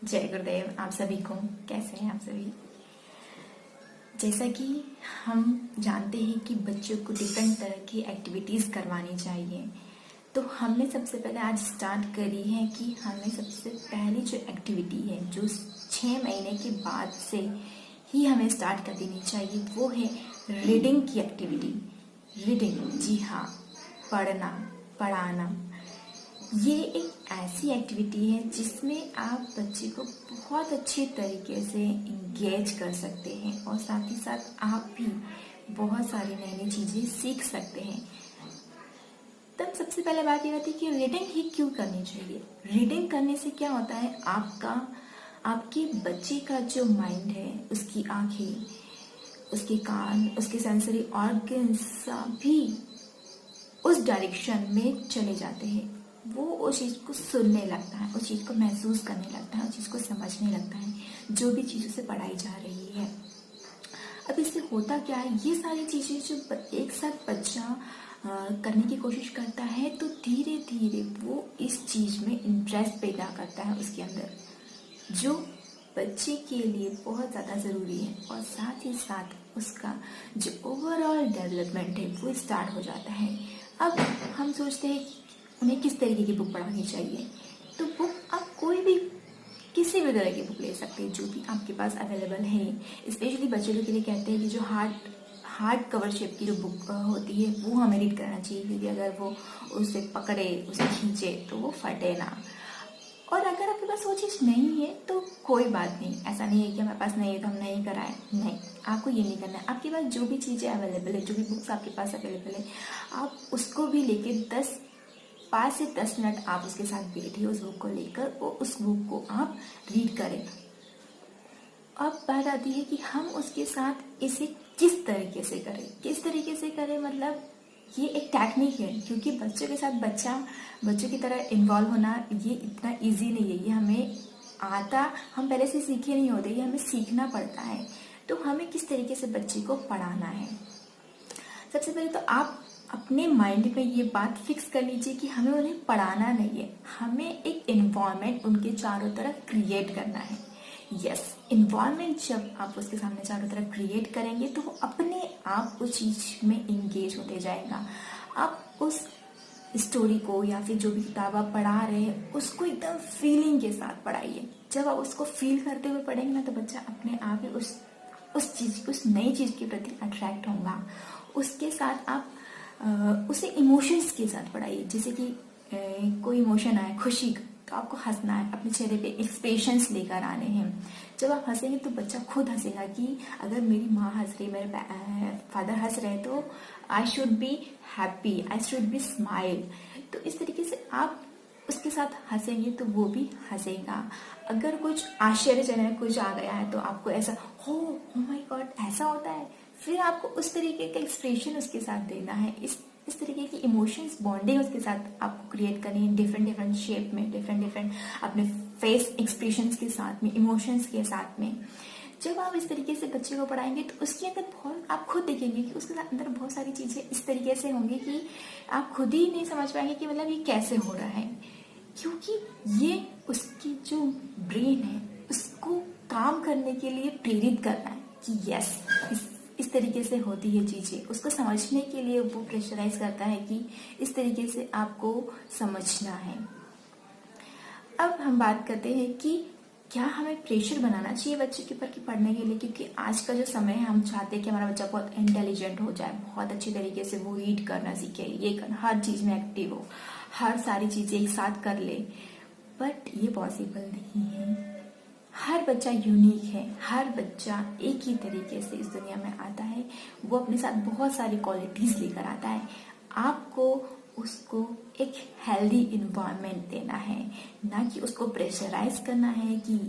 जय गुरुदेव। आप सभी को कैसे हैं आप सभी। जैसा कि हम जानते हैं कि बच्चों को डिफरेंट तरह की एक्टिविटीज़ करवानी चाहिए, तो हमने सबसे पहले आज स्टार्ट करी है कि हमें सबसे पहली जो एक्टिविटी है जो 6 महीने के बाद से ही हमें स्टार्ट कर देनी चाहिए, वो है रीडिंग की एक्टिविटी। रीडिंग, जी हाँ, पढ़ना, पढ़ाना। ये एक ऐसी एक्टिविटी है जिसमें आप बच्चे को बहुत अच्छे तरीके से इंगेज कर सकते हैं और साथ ही साथ आप भी बहुत सारी नई नई चीज़ें सीख सकते हैं। तब सबसे पहले बात ये होती है कि रीडिंग ही क्यों करनी चाहिए। रीडिंग करने से क्या होता है, आपके बच्चे का जो माइंड है, उसकी आंखें, उसके कान, उसके सेंसरी ऑर्गन्स भी उस डायरेक्शन में चले जाते हैं। वो उस चीज़ को सुनने लगता है, उस चीज़ को महसूस करने लगता है, उस चीज़ को समझने लगता है जो भी चीज़ों से पढ़ाई जा रही है। अब इससे होता क्या है, ये सारी चीज़ें जो एक साथ बच्चा करने की कोशिश करता है तो धीरे धीरे वो इस चीज़ में इंटरेस्ट पैदा करता है उसके अंदर, जो बच्चे के लिए बहुत ज़्यादा ज़रूरी है। और साथ ही साथ उसका जो ओवरऑल डेवलपमेंट है वो स्टार्ट हो जाता है। अब हम सोचते हैं कि उन्हें किस तरीके की बुक पढ़ानी चाहिए, तो बुक आप कोई भी किसी भी तरह की बुक ले सकते हैं जो भी आपके पास अवेलेबल है। स्पेशली बच्चों के लिए कहते हैं कि जो हार्ड कवर शेप की जो बुक होती है वो हमें रीड करना चाहिए, क्योंकि अगर वो उसे पकड़े, उसे खींचे तो वो फटे ना। और अगर आपके पास वो चीज़ नहीं है तो कोई बात नहीं, ऐसा नहीं है कि हमारे पास नहीं है तो हम नहीं कराएं, नहीं, आपको ये नहीं करना है। आपके पास जो भी चीज़ें अवेलेबल है, जो भी बुक्स आपके पास अवेलेबल है, आप उसको भी लेके 5 से 10 मिनट आप उसके साथ बैठिए उस बुक को लेकर, और उस बुक को आप रीड करें। अब बात आती है कि हम उसके साथ इसे किस तरीके से करें, मतलब ये एक टेक्निक है, क्योंकि बच्चों के साथ बच्चों की तरह इन्वॉल्व होना ये इतना इजी नहीं है। ये हमें हम पहले से सीखे नहीं होते, ये हमें सीखना पड़ता है। तो हमें किस तरीके से बच्चे को पढ़ाना है, सबसे पहले तो आप अपने माइंड में ये बात फिक्स कर लीजिए कि हमें उन्हें पढ़ाना नहीं है, हमें एक इन्वायरमेंट उनके चारों तरफ क्रिएट करना है। यस, इन्वायरमेंट जब आप उसके सामने चारों तरफ क्रिएट करेंगे तो वो अपने आप उस चीज़ में इंगेज होते जाएगा। आप उस स्टोरी को या फिर जो भी किताब आप पढ़ा रहे हैं उसको एकदम फीलिंग के साथ पढ़ाइए। जब आप उसको फील करते हुए पढ़ेंगे ना, तो बच्चा अपने आप ही उस नई चीज़ के प्रति अट्रैक्ट होगा। उसके साथ आप उसे इमोशंस के साथ पढ़ाइए। जैसे कि कोई इमोशन आए, खुशी का, तो आपको हंसना है, अपने चेहरे पे एक्सप्रेशंस लेकर आने हैं। जब आप हंसेंगे तो बच्चा खुद हंसेगा कि अगर मेरी माँ हंस रही, मेरे फादर हंस रहे, तो I should be happy, I should be smile. तो इस तरीके से आप उसके साथ हंसेंगे तो वो भी हंसेगा। अगर कुछ आश्चर्यजनक कुछ आ गया है तो आपको ऐसा हो माय गॉड, ऐसा होता है, फिर आपको उस तरीके का एक्सप्रेशन उसके साथ देना है। इस तरीके की इमोशंस बॉन्डिंग उसके साथ आपको क्रिएट करनी है, डिफरेंट शेप में, डिफरेंट अपने फेस एक्सप्रेशंस के साथ में, इमोशंस के साथ में। जब आप इस तरीके से बच्चे को पढ़ाएंगे तो उसके अंदर आप खुद देखेंगे कि उसके अंदर बहुत सारी चीज़ें इस तरीके से होंगी कि आप खुद ही नहीं समझ पाएंगे कि मतलब ये कैसे हो रहा है, क्योंकि ये उसकी जो ब्रेन है उसको काम करने के लिए प्रेरित करना है कि यस, इस तरीके से होती है चीज़ें। उसको समझने के लिए वो प्रेशराइज करता है कि इस तरीके से आपको समझना है। अब हम बात करते हैं कि क्या हमें प्रेशर बनाना चाहिए बच्चे के ऊपर कि पढ़ने के लिए, क्योंकि आज का जो समय है हम चाहते हैं कि हमारा बच्चा बहुत इंटेलिजेंट हो जाए, बहुत अच्छी तरीके से वो रीड करना सीखे, ये करना, हर चीज़ में एक्टिव हो, हर सारी चीज़ें एक साथ कर ले। बट ये पॉसिबल नहीं है। हर बच्चा यूनिक है, हर बच्चा एक ही तरीके से इस दुनिया में आता है, वो अपने साथ बहुत सारी क्वालिटीज़ लेकर आता है। आपको उसको एक हेल्दी इन्वायरमेंट देना है, ना कि उसको प्रेशराइज करना है कि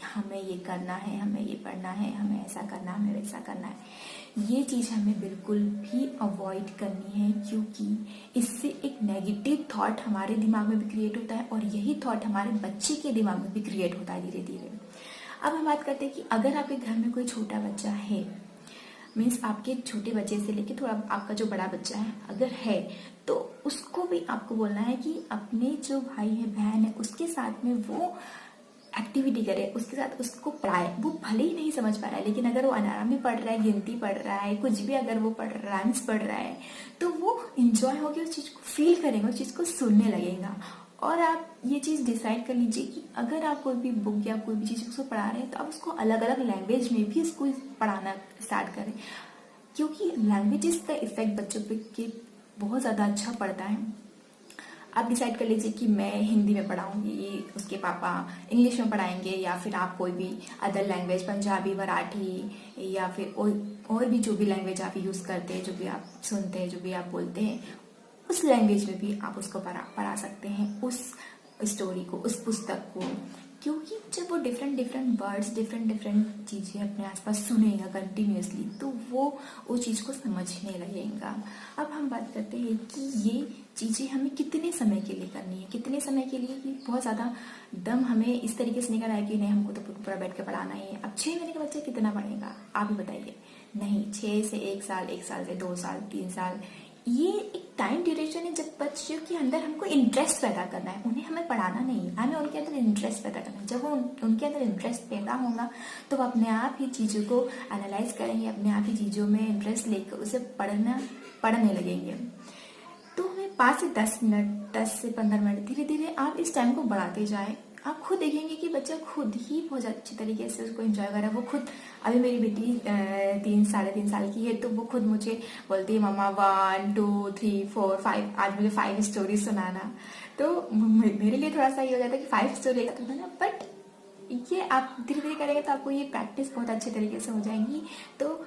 हमें ये करना है, हमें ये पढ़ना है, हमें ऐसा करना है, हमें वैसा करना है। ये चीज़ हमें बिल्कुल भी अवॉइड करनी है, क्योंकि इससे एक नेगेटिव थॉट हमारे दिमाग में भी क्रिएट होता है और यही थॉट हमारे बच्चे के दिमाग में भी क्रिएट होता है धीरे धीरे। अब हम बात करते हैं कि अगर आपके घर में कोई छोटा बच्चा है, मीन्स आपके छोटे बच्चे से लेके थोड़ा आपका जो बड़ा बच्चा है अगर है, तो उसको भी आपको बोलना है कि अपने जो भाई है, बहन है, उसके साथ में वो एक्टिविटी करे, उसके साथ उसको पढ़ाए। वो भले ही नहीं समझ पा रहा है, लेकिन अगर वो अनारामी पढ़ रहा है, गिनती पढ़ रहा है, कुछ भी अगर वो पढ़ रहा है, राइम्स पढ़ रहा है, तो वो इंजॉय होकर उस चीज़ को फील करेगा, उस चीज़ को सुनने लगेगा। और आप ये चीज़ डिसाइड कर लीजिए कि अगर आप कोई भी बुक या कोई भी चीज़ उसको पढ़ा रहे हैं, तो आप उसको अलग अलग लैंग्वेज में भी उसको पढ़ाना स्टार्ट करें, क्योंकि लैंग्वेजेस का इफेक्ट बच्चों पे के बहुत ज़्यादा अच्छा पड़ता है। आप डिसाइड कर लीजिए कि मैं हिंदी में पढ़ाऊंगी, उसके पापा इंग्लिश में पढ़ाएंगे, या फिर आप कोई भी अदर लैंग्वेज, पंजाबी, मराठी, या फिर और भी जो भी लैंग्वेज आप यूज़ करते हैं, जो भी आप सुनते हैं, जो भी आप बोलते हैं, उस लैंग्वेज में भी आप उसको पढ़ा सकते हैं, उस स्टोरी को, उस पुस्तक को। क्योंकि जब वो different different words, different different चीज़ें अपने आसपास सुनेगा कंटिन्यूसली, तो वो चीज़ को समझने लगेगा। अब हम बात करते हैं कि ये चीज़ें हमें कितने समय के लिए करनी है, कितने समय के लिए, कि बहुत ज़्यादा दम हमें इस तरीके से नहीं करना है कि नहीं हमको तो पूरा बैठ के पढ़ाना ही है। अब 6 महीने का बच्चा कितना पढ़ेगा, आप ही बताइए। नहीं, 6 से 1 साल, 1 साल से 2 साल, 3 साल, ये एक टाइम ड्यूरेशन है जब बच्चों के अंदर हमको इंटरेस्ट पैदा करना है। उन्हें हमें पढ़ाना नहीं है, हमें उनके अंदर इंटरेस्ट पैदा करना है। जब वो उनके अंदर इंटरेस्ट पैदा होगा, तो वो अपने आप ही चीज़ों को एनालाइज करेंगे, अपने आप ही चीज़ों में इंटरेस्ट लेकर उसे पढ़ने लगेंगे। तो हमें 5 से 10 मिनट, 10 से 15 मिनट, धीरे धीरे आप इस टाइम को बढ़ाते जाएं। आप खुद देखेंगे कि बच्चा खुद ही बहुत अच्छी तरीके से उसको एंजॉय कर रहा है। वो खुद, अभी मेरी बेटी 3 साल की है, तो वो खुद मुझे बोलती है, मम्मा 1 2 3 4 5, आज मुझे 5 स्टोरी सुनाना। तो मेरे लिए थोड़ा सा ये हो जाता है कि 5 स्टोरी का तो ना, बट ये आप धीरे धीरे करेंगे तो आपको ये प्रैक्टिस बहुत अच्छे तरीके से हो जाएगी। तो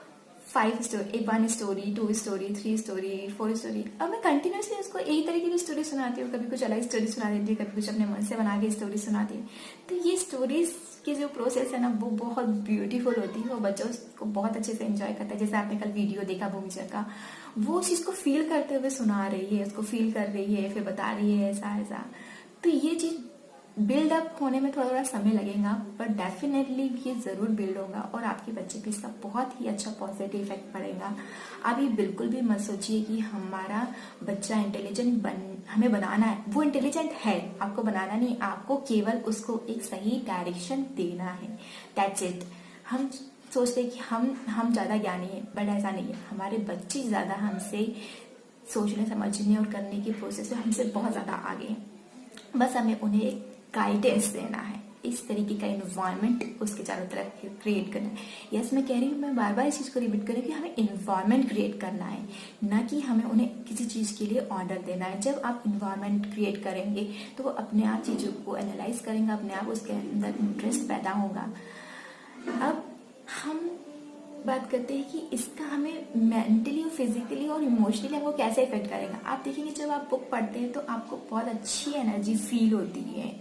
5 story, 1 story, 2 story, 3 story, 4 story. अब मैं कंटिन्यूसली उसको एक तरीके की स्टोरी सुनाती हूँ, कभी कुछ अलग स्टोरी सुना देती हूँ, कभी कुछ अपने मन से बना के स्टोरी सुनाती हूँ। तो ये स्टोरीज की जो प्रोसेस है ना, वो बहुत ब्यूटीफुल होती है, वो बच्चा उसको बहुत अच्छे से एंजॉय करता है। जैसे आपने कल वीडियो देखा भूमिका का, वो चीज़ को फील करते हुए सुना रही है, उसको फील कर रही है, फिर बता रही है ऐसा ऐसा। तो ये चीज़ बिल्डअप होने में थोड़ा थोड़ा समय लगेगा, पर डेफिनेटली ये ज़रूर बिल्ड होगा और आपके बच्चे पे इसका बहुत ही अच्छा पॉजिटिव इफेक्ट पड़ेगा। आप ये बिल्कुल भी मत सोचिए कि हमारा बच्चा इंटेलिजेंट हमें बनाना है। वो इंटेलिजेंट है, आपको बनाना नहीं, आपको केवल उसको एक सही डायरेक्शन देना है। That's it. हम सोचते हैं कि हम ज़्यादा ज्ञानी हैं, बट ऐसा नहीं है। हमारे बच्चे ज़्यादा हमसे सोचने, समझने और करने की प्रोसेस में हमसे बहुत ज़्यादा आगे हैं। बस हमें उन्हें एक गाइडेंस देना है, इस तरीके का इन्वायरमेंट उसके चारों तरफ क्रिएट करना है। यस, मैं कह रही हूँ, मैं बार बार इस चीज़ को रिपीट कर रही हूँ कि हमें इन्वायरमेंट क्रिएट करना है, ना कि हमें उन्हें किसी चीज़ के लिए ऑर्डर देना है। जब आप इन्वायरमेंट क्रिएट करेंगे, तो वो अपने आप चीज़ों को एनालाइज करेंगे, अपने आप उसके अंदर इंटरेस्ट पैदा होगा। अब हम बात करते हैं कि इसका हमें मेंटली और फिजिकली और इमोशनली हमको कैसे इफेक्ट करेगा। आप देखेंगे, जब आप बुक पढ़ते हैं तो आपको बहुत अच्छी एनर्जी फील होती है।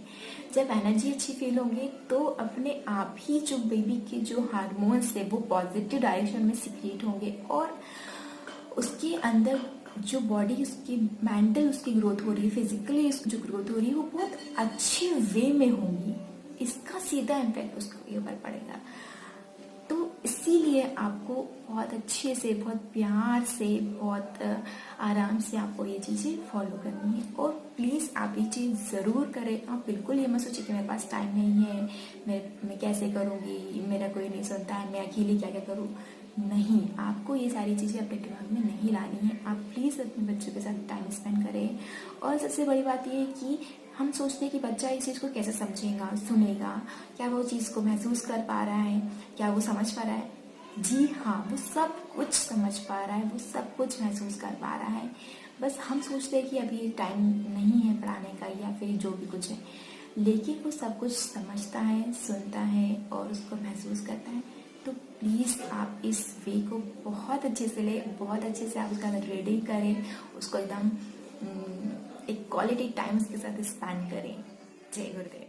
जब एनर्जी अच्छी फील होगी, तो अपने आप ही जो बेबी के जो हार्मोन्स है वो पॉजिटिव डायरेक्शन में सिक्रिएट होंगे, और उसके अंदर जो बॉडी, उसकी मेंटल उसकी ग्रोथ हो रही है, फिजिकली जो ग्रोथ हो रही है, वो बहुत अच्छे वे में होगी। इसका सीधा इम्पैक्ट उसके ऊपर पड़ेगा। तो इसीलिए आपको बहुत अच्छे से, बहुत प्यार से, बहुत आराम से आपको ये चीज़ें फॉलो करनी है। और प्लीज़ आप ये चीज़ ज़रूर करें। आप बिल्कुल ये मत सोचिए कि मेरे पास टाइम नहीं है, मैं कैसे करूँगी, मेरा कोई नहीं सुनता है, मैं अकेली क्या क्या करूँ। नहीं, आपको ये सारी चीज़ें अपने दिमाग में नहीं लानी है। आप प्लीज़ अपने बच्चों के साथ टाइम स्पेंड करें। और सबसे बड़ी बात ये है कि हम सोचते हैं कि बच्चा इस चीज़ को कैसे समझेगा, सुनेगा, क्या वो चीज़ को महसूस कर पा रहा है, क्या वो समझ पा रहा है। जी हाँ, वो सब कुछ समझ पा रहा है, वो सब कुछ महसूस कर पा रहा है। बस हम सोचते हैं कि अभी टाइम नहीं है पढ़ाने का, या फिर जो भी कुछ है, लेकिन वो सब कुछ समझता है, सुनता है और उसको महसूस करता है। तो प्लीज़ आप इस वे को बहुत अच्छे से ले, बहुत अच्छे से आप उसका रीडिंग करें, उसको एकदम एक क्वालिटी टाइम उसके साथ स्पेंड करें। जय गुरुदेव।